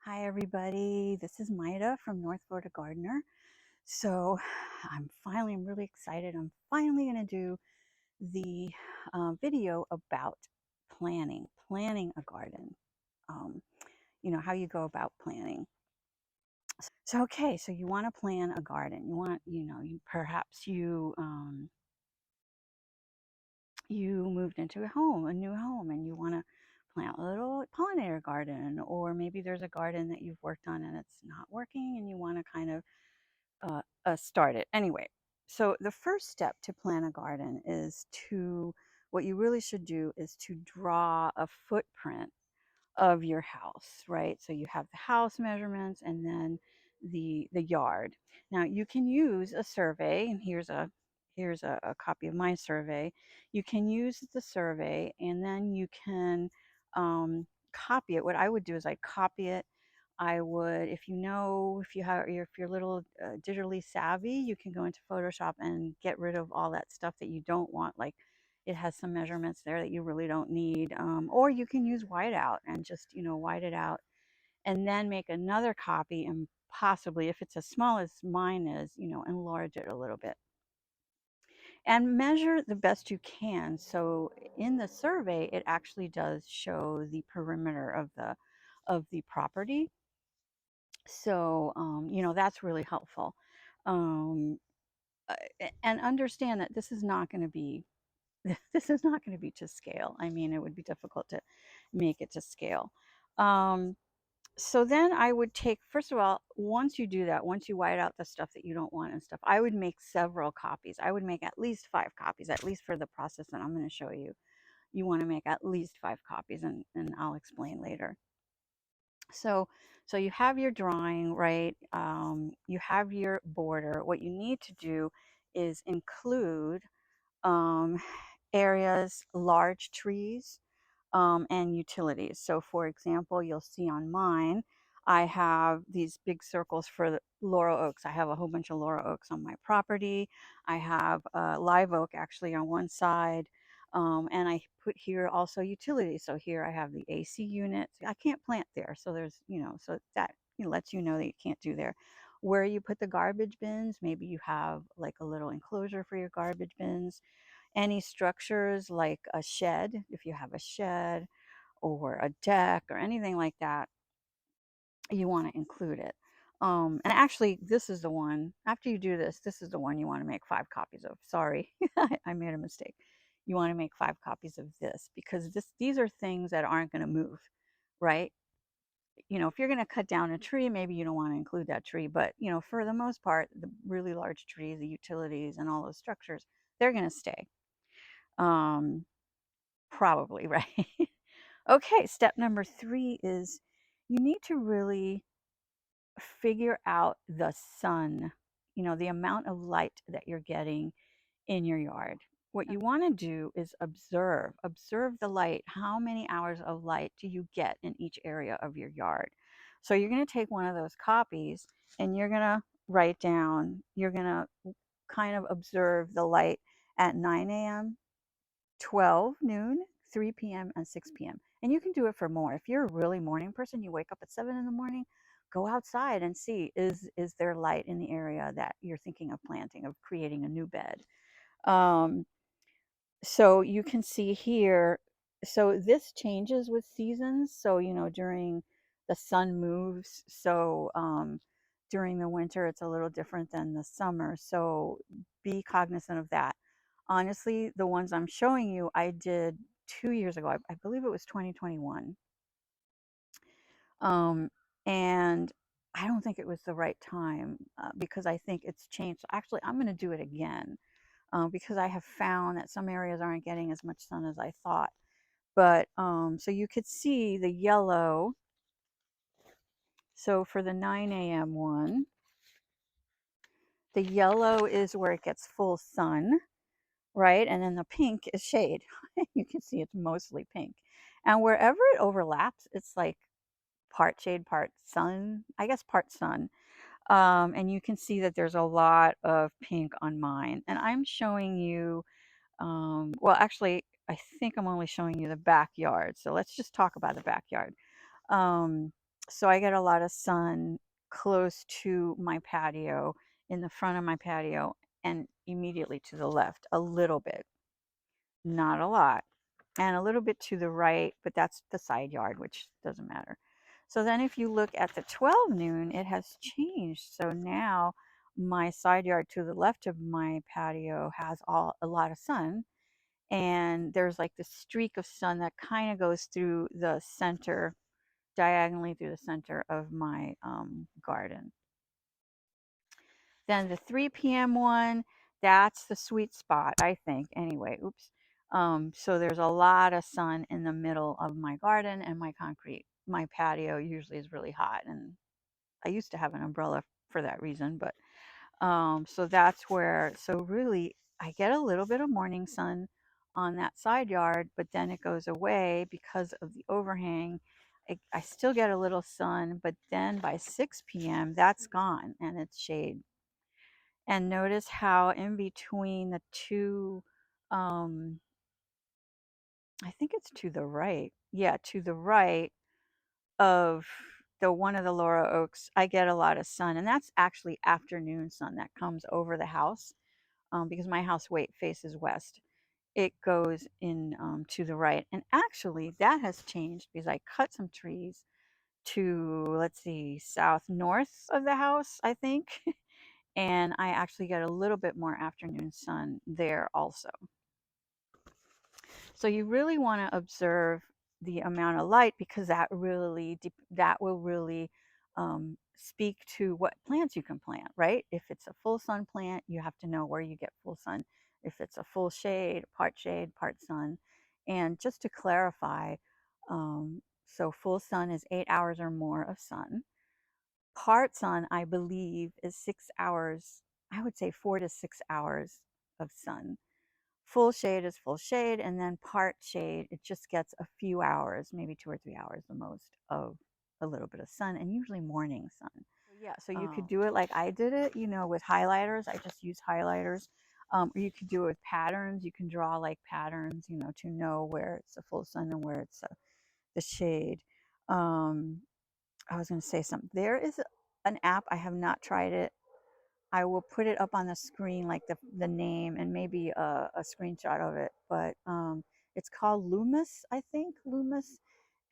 Hi everybody, this is Maida from North Florida Gardener. So I'm really excited. I'm finally going to do the video about planning a garden. Um, how you go about planning. So okay, so you want to plan a garden. You want, perhaps you moved into a new home, and you want to plant a little pollinator garden, or maybe there's a garden that you've worked on and it's not working, and you want to kind of start it. Anyway, so the first step to plant a garden is what you really should do is to draw a footprint of your house, right? So you have the house measurements and then the yard. Now you can use a survey, and here's a copy of my survey. You can use the survey, and then you can copy it. What I would do is I'd copy it. I would, if you're a little digitally savvy, you can go into Photoshop and get rid of all that stuff that you don't want, like it has some measurements there that you really don't need. Or you can use whiteout and just, white it out, and then make another copy, and possibly, if it's as small as mine is, enlarge it a little bit and measure the best you can. So in the survey, it actually does show the perimeter of the property. So, that's really helpful. Um, and understand that this is not going to be this is not going to be to scale. I mean, it would be difficult to make it to scale. Um, so then I would take, first of all, once you do that, once you white out the stuff that you don't want and stuff, I would make several copies. I would make at least 5 copies, at least for the process that I'm going to show you. You want to make at least 5 copies, and I'll explain later. So, so you have your drawing, right? You have your border. What you need to do is include um, areas, large trees, and utilities. So for example, you'll see on mine, I have these big circles for the laurel oaks. I have a whole bunch of laurel oaks on my property. I have live oak actually on one side. And I put here also utilities. So here I have the AC units. I can't plant there. So there's, so that lets you know that you can't do there. Where you put the garbage bins, maybe you have like a little enclosure for your garbage bins. Any structures like a shed, if you have a shed or a deck or anything like that, you want to include it. And actually, this is the one, after you do this, this is the one you want to make 5 copies of. Sorry, I made a mistake. You want to make 5 copies of this, because these are things that aren't going to move, right? If you're going to cut down a tree, maybe you don't want to include that tree, but for the most part, the really large trees, the utilities, and all those structures, they're going to stay. Probably, right? Okay, step number 3 is you need to really figure out the sun, the amount of light that you're getting in your yard. What you want to do is observe the light. How many hours of light do you get in each area of your yard? So you're going to take one of those copies, and you're going to write down, you're going to kind of observe the light at 9 a.m., 12 noon, 3 p.m., and 6 p.m. And you can do it for more. If you're a really morning person, you wake up at 7 in the morning, go outside and see, is there light in the area that you're thinking of planting, of creating a new bed. Um, so you can see here, so this changes with seasons. So, during the sun moves. So during the winter, it's a little different than the summer. So be cognizant of that. Honestly, the ones I'm showing you, I did 2 years ago. I believe it was 2021. Um, and I don't think it was the right time, because I think it's changed. So actually, I'm going to do it again, because I have found that some areas aren't getting as much sun as I thought. But so you could see the yellow. So for the 9 a.m. one, the yellow is where it gets full sun, right? And then the pink is shade. You can see it's mostly pink. And wherever it overlaps, it's like part shade, part sun, I guess part sun. And you can see that there's a lot of pink on mine. And I'm showing you, well, actually, I think I'm only showing you the backyard. So let's just talk about the backyard. Um, So I get a lot of sun close to my patio, in the front of my patio, and immediately to the left, a little bit, not a lot, and a little bit to the right, but that's the side yard, which doesn't matter. So then if you look at the 12 noon, it has changed. So now my side yard to the left of my patio has a lot of sun, and there's like this streak of sun that kind of goes through the center, diagonally through the center of my garden. Then the 3 p.m. one, that's the sweet spot, I think. Anyway, oops. So there's a lot of sun in the middle of my garden, and my concrete. My patio usually is really hot, and I used to have an umbrella for that reason. But so that's where. So really, I get a little bit of morning sun on that side yard, but then it goes away because of the overhang. I still get a little sun, but then by 6 p.m., that's gone and it's shade. And notice how in between the two, um, I think it's to the right. Yeah, to the right of the one of the Laura Oaks, I get a lot of sun, and that's actually afternoon sun that comes over the house, because my house faces west. It goes in to the right, and actually that has changed because I cut some trees to, let's see, south north of the house, I think. And I actually get a little bit more afternoon sun there also. So you really want to observe the amount of light, because that will really speak to what plants you can plant, right? If it's a full sun plant, you have to know where you get full sun. If it's a full shade, part sun. And just to clarify, so full sun is 8 hours or more of sun. Part sun, I believe, is 6 hours. I would say 4 to 6 hours of sun. Full shade is full shade, and then part shade, it just gets a few hours, maybe 2 or 3 hours the most, of a little bit of sun, and usually morning sun. Yeah, so you could do it like I did it, with highlighters. I just use highlighters. Or you could do it with patterns. You can draw like patterns, to know where it's a full sun and where it's the shade. Um, I was going to say something. There is an app. I have not tried it. I will put it up on the screen, like the name and maybe a screenshot of it. But it's called Loomis, I think. Loomis.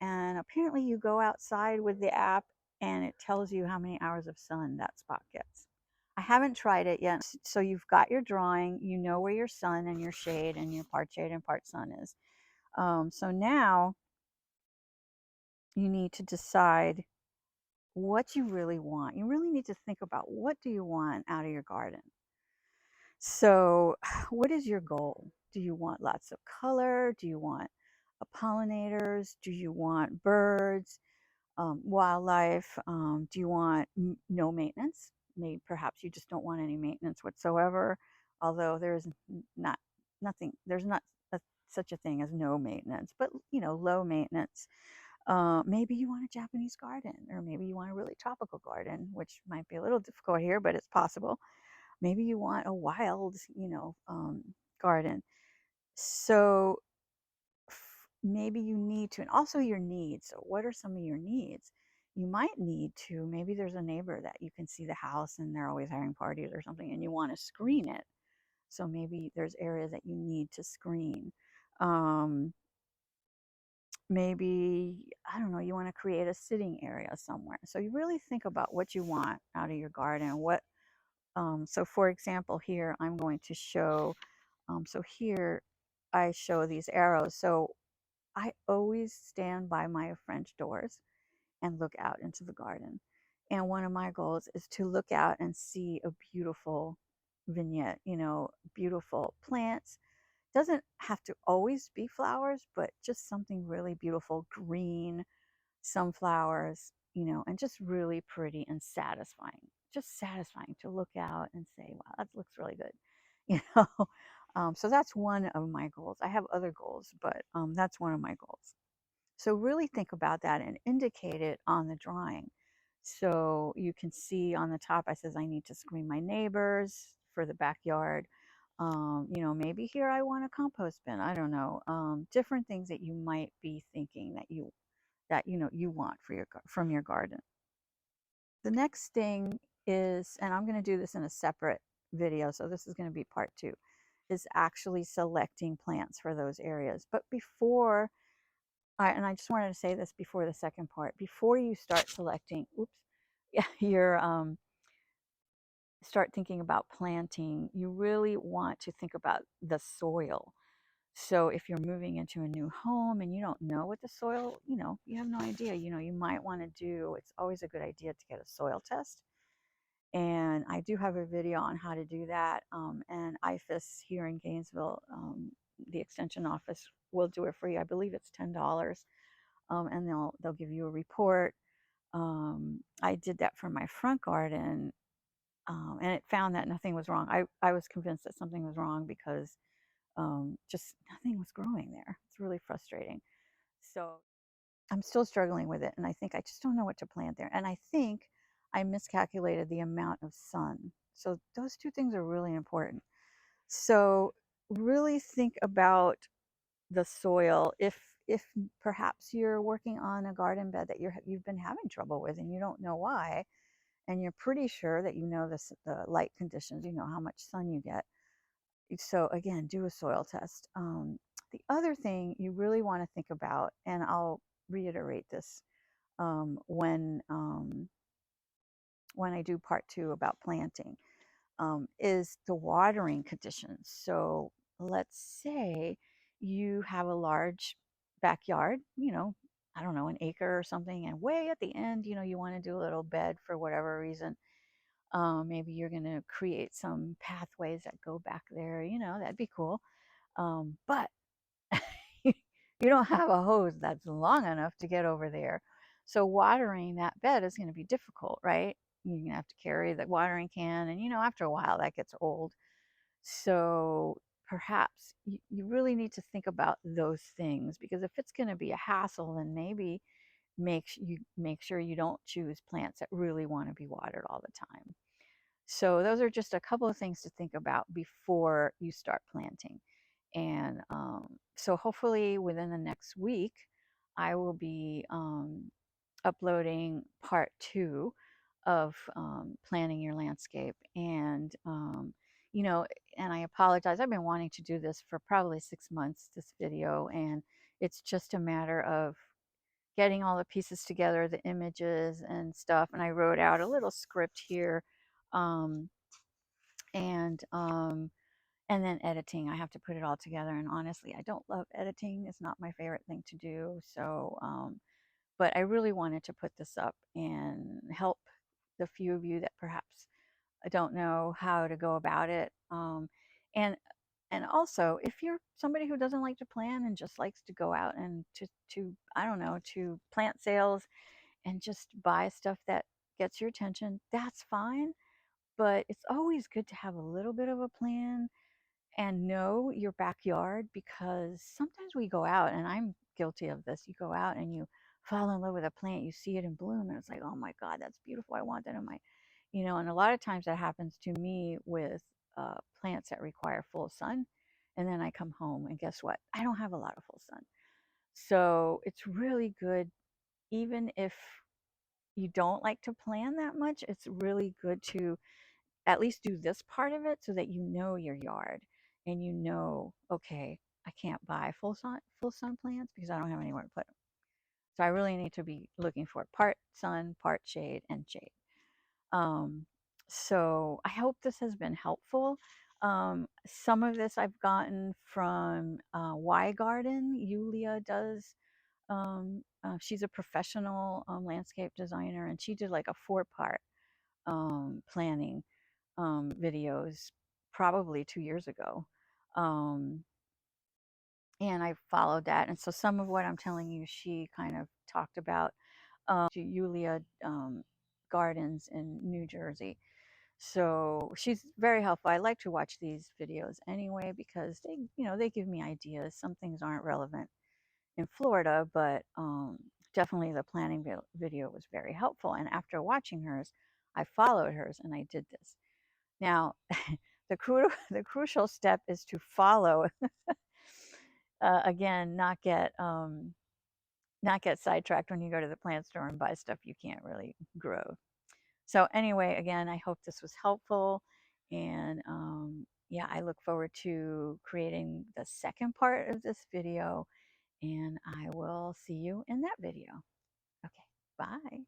And apparently you go outside with the app and it tells you how many hours of sun that spot gets. I haven't tried it yet. So you've got your drawing, you know where your sun and your shade and your part shade and part sun is. So now you need to decide what you really want. You really need to think about, what do you want out of your garden? So, what is your goal? Do you want lots of color? Do you want pollinators? Do you want birds, wildlife? Do you want no maintenance? Maybe perhaps you just don't want any maintenance whatsoever. Although not nothing, there's not such a thing as no maintenance, but low maintenance. Maybe you want a Japanese garden, or maybe you want a really tropical garden, which might be a little difficult here, but it's possible. Maybe you want a wild, garden. So maybe you need to, and also your needs. So, what are some of your needs? You might need to, maybe there's a neighbor that you can see the house and they're always having parties or something, and you want to screen it. So, maybe there's areas that you need to screen. Um, Maybe, I don't know, you want to create a sitting area somewhere. So, you really think about what you want out of your garden. So for example, here I'm going to show, so here I show these arrows. So I always stand by my French doors and look out into the garden. And one of my goals is to look out and see a beautiful vignette, beautiful plants. Doesn't have to always be flowers, but just something really beautiful, green, some flowers, and just really pretty and satisfying. Just satisfying to look out and say, wow, that looks really good. You know, so that's one of my goals. I have other goals, but that's one of my goals. So really think about that and indicate it on the drawing. So you can see on the top, I says I need to screen my neighbors for the backyard. Maybe here I want a compost bin. I don't know. Different things that you might be thinking that you that you want for from your garden. The next thing is, and I'm going to do this in a separate video, so this is going to be part 2, is actually selecting plants for those areas. But before and I just wanted to say this before the second part, before you start selecting, oops, yeah, your start thinking about planting, you really want to think about the soil. So if you're moving into a new home and you don't know what the soil, you have no idea, you might want to do, it's always a good idea to get a soil test. And I do have a video on how to do that. And IFAS here in Gainesville, the extension office will do it for you. I believe it's $10. And they'll give you a report. I did that for my front garden, and it found that nothing was wrong. I was convinced that something was wrong because just nothing was growing there. It's really frustrating. So I'm still struggling with it, and I think I just don't know what to plant there. And I think I miscalculated the amount of sun. So those two things are really important. So really think about the soil. If perhaps you're working on a garden bed that you've been having trouble with and you don't know why, and you're pretty sure that the light conditions, how much sun you get. So again, do a soil test. The other thing you really want to think about, and I'll reiterate this when I do part 2 about planting, is the watering conditions. So let's say you have a large backyard, I don't know, an acre or something, and way at the end, you want to do a little bed for whatever reason. Maybe you're going to create some pathways that go back there, that'd be cool. But you don't have a hose that's long enough to get over there. So watering that bed is going to be difficult, right? You're going to have to carry the watering can, and after a while that gets old. So perhaps you really need to think about those things, because if it's going to be a hassle, then maybe make sure you don't choose plants that really want to be watered all the time. So those are just a couple of things to think about before you start planting. And so hopefully within the next week, I will be uploading part 2 of planning your landscape. And, you know, and I apologize. I've been wanting to do this for probably 6 months, this video. And it's just a matter of getting all the pieces together, the images and stuff. And I wrote out a little script here. Um, and and then editing, I have to put it all together, and honestly, I don't love editing. It's not my favorite thing to do. So but I really wanted to put this up and help the few of you that perhaps don't know how to go about it. And also, if you're somebody who doesn't like to plan and just likes to go out and to I don't know, to plant sales and just buy stuff that gets your attention, that's fine. But it's always good to have a little bit of a plan and know your backyard, because sometimes we go out, and I'm guilty of this. You go out and you fall in love with a plant, you see it in bloom, and it's like, oh my God, that's beautiful. I want that in my, and a lot of times that happens to me with plants that require full sun. And then I come home, and guess what? I don't have a lot of full sun. So it's really good, even if you don't like to plan that much, it's really good to at least do this part of it so that you know your yard, and okay, I can't buy full sun plants because I don't have anywhere to put them. So I really need to be looking for part sun, part shade, and shade. Um, so I hope this has been helpful. Some of this I've gotten from Y Garden. Yulia does. She's a professional landscape designer, and she did like a 4-part planning videos probably 2 years ago. Um, and I followed that. And so some of what I'm telling you, she kind of talked about Yulia Gardens in New Jersey. So she's very helpful. I like to watch these videos anyway because they give me ideas. Some things aren't relevant in Florida, but definitely the planning video was very helpful. And after watching hers, I followed hers and I did this. Now, the crucial step is to follow. Again, not get not get sidetracked when you go to the plant store and buy stuff you can't really grow. So anyway, again, I hope this was helpful. And yeah, I look forward to creating the second part of this video, and I will see you in that video. Okay, bye.